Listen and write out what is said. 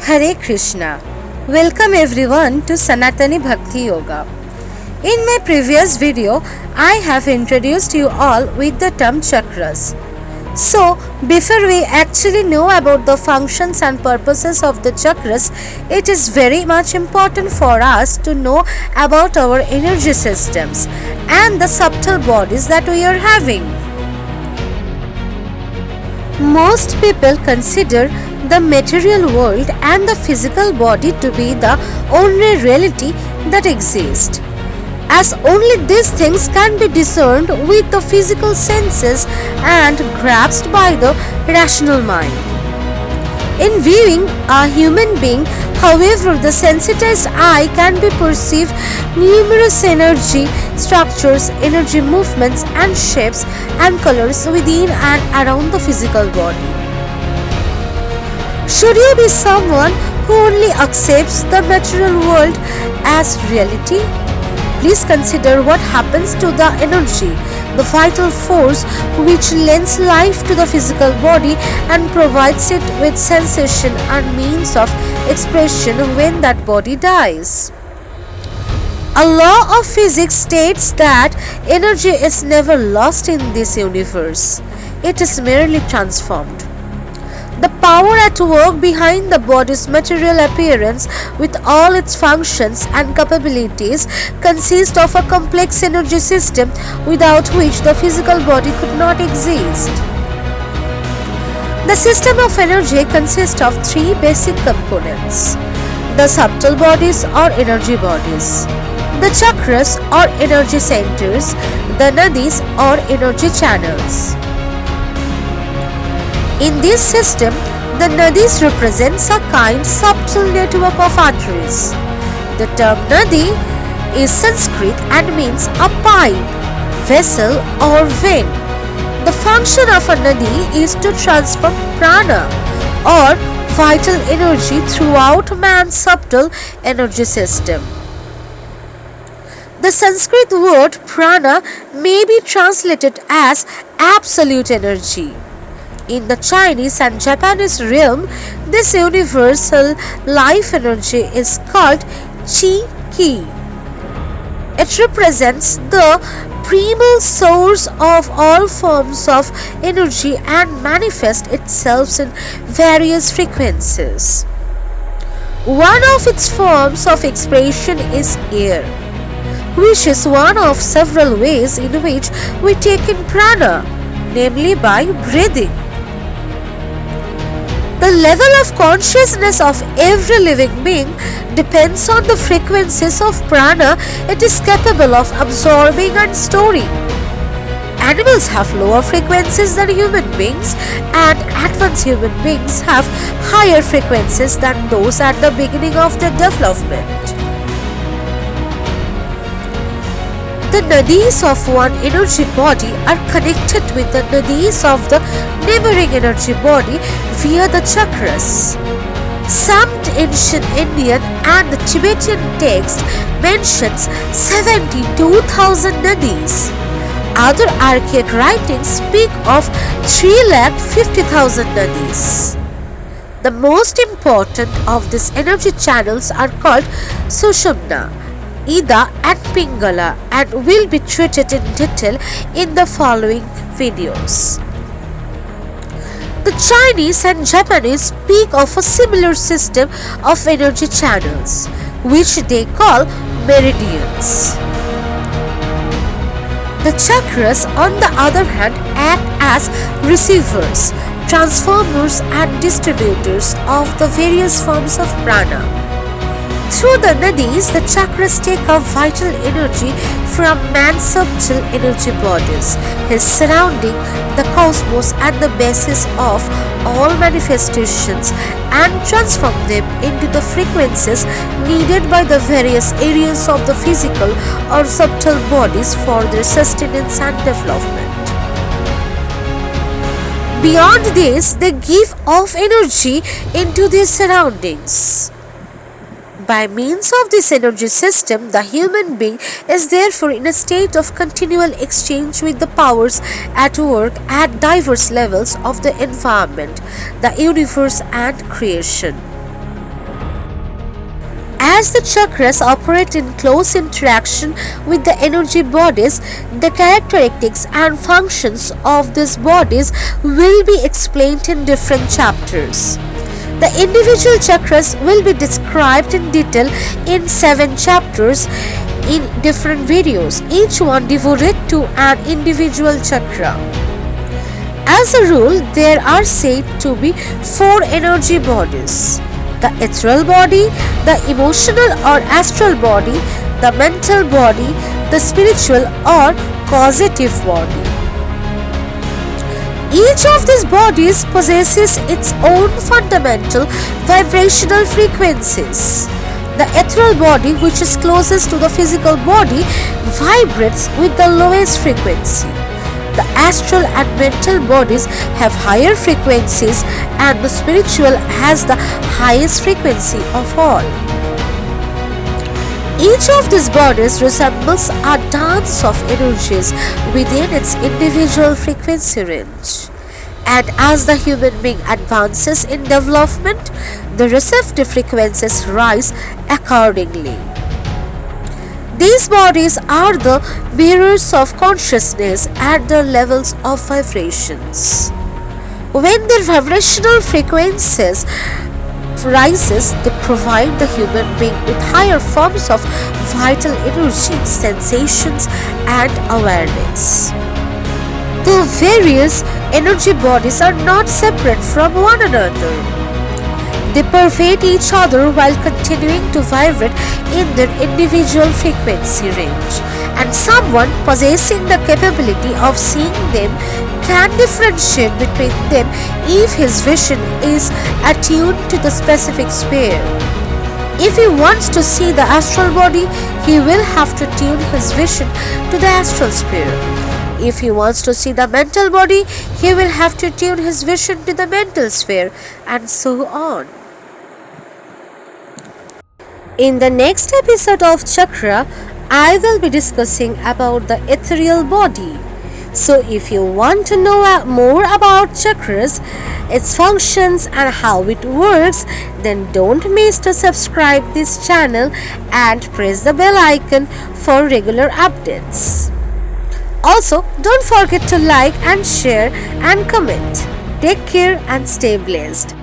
Hare Krishna. Welcome everyone to Sanatani Bhakti Yoga. In my previous video, I have introduced you all with the term chakras. So, before we actually know about the functions and purposes of the chakras, it is very much important for us to know about our energy systems and the subtle bodies that we are having. Most people consider the material world and the physical body to be the only reality that exists, as only these things can be discerned with the physical senses and grasped by the rational mind. In viewing a human being, however, the sensitized eye can be perceive numerous energy structures, energy movements and shapes and colors within and around the physical body. Should you be someone who only accepts the material world as reality? Please consider what happens to the energy, the vital force which lends life to the physical body and provides it with sensation and means of expression when that body dies. A law of physics states that energy is never lost in this universe. It is merely transformed. The power at work behind the body's material appearance with all its functions and capabilities consists of a complex energy system without which the physical body could not exist. The system of energy consists of three basic components: the subtle bodies or energy bodies, the chakras or energy centers, the nadis or energy channels. In this system, the nadis represents a kind subtle network of arteries. The term nadi is Sanskrit and means a pipe, vessel or vein. The function of a nadi is to transfer prana or vital energy throughout man's subtle energy system. The Sanskrit word prana may be translated as absolute energy. In the Chinese and Japanese realm, this universal life energy is called Qi. It represents the primal source of all forms of energy and manifests itself in various frequencies. One of its forms of expression is air, which is one of several ways in which we take in prana, namely by breathing. The level of consciousness of every living being depends on the frequencies of prana it is capable of absorbing and storing. Animals have lower frequencies than human beings, and advanced human beings have higher frequencies than those at the beginning of their development. The nadis of one energy body are connected with the nadis of the neighboring energy body via the chakras. Some ancient Indian and the Tibetan text mentions 72,000 nadis. Other archaic writings speak of 350,000 nadis. The most important of these energy channels are called Sushumna, Ida and Pingala, and will be treated in detail in the following videos. The Chinese and Japanese speak of a similar system of energy channels, which they call meridians. The chakras, on the other hand, act as receivers, transformers and distributors of the various forms of prana. Through the nadis, the chakras take up vital energy from man's subtle energy bodies, his surrounding, the cosmos and the basis of all manifestations, and transform them into the frequencies needed by the various areas of the physical or subtle bodies for their sustenance and development. Beyond this, they give off energy into their surroundings. By means of this energy system, the human being is therefore in a state of continual exchange with the powers at work at diverse levels of the environment, the universe and creation. As the chakras operate in close interaction with the energy bodies, the characteristics and functions of these bodies will be explained in different chapters. The individual chakras will be described in detail in 7 chapters in different videos, each one devoted to an individual chakra. As a rule, there are said to be 4 energy bodies: the ethereal body, the emotional or astral body, the mental body, the spiritual or causative body. Each of these bodies possesses its own fundamental vibrational frequencies. The ethereal body, which is closest to the physical body, vibrates with the lowest frequency. The astral and mental bodies have higher frequencies, and the spiritual has the highest frequency of all. Each of these bodies resembles a dance of energies within its individual frequency range. And as the human being advances in development, the receptive frequencies rise accordingly. These bodies are the mirrors of consciousness at their levels of vibrations. When their vibrational frequencies rises, they provide the human being with higher forms of vital energy, sensations, and awareness. The various energy bodies are not separate from one another. They pervade each other while continuing to vibrate in their individual frequency range, and someone possessing the capability of seeing them can differentiate between them if his vision is attuned to the specific sphere. If he wants to see the astral body, he will have to tune his vision to the astral sphere. If he wants to see the mental body, he will have to tune his vision to the mental sphere, and so on. In the next episode of Chakra, I will be discussing about the ethereal body. So if you want to know more about chakras, its functions and how it works, then don't miss to subscribe this channel and press the bell icon for regular updates. Also, don't forget to like and share and comment. Take care and stay blessed.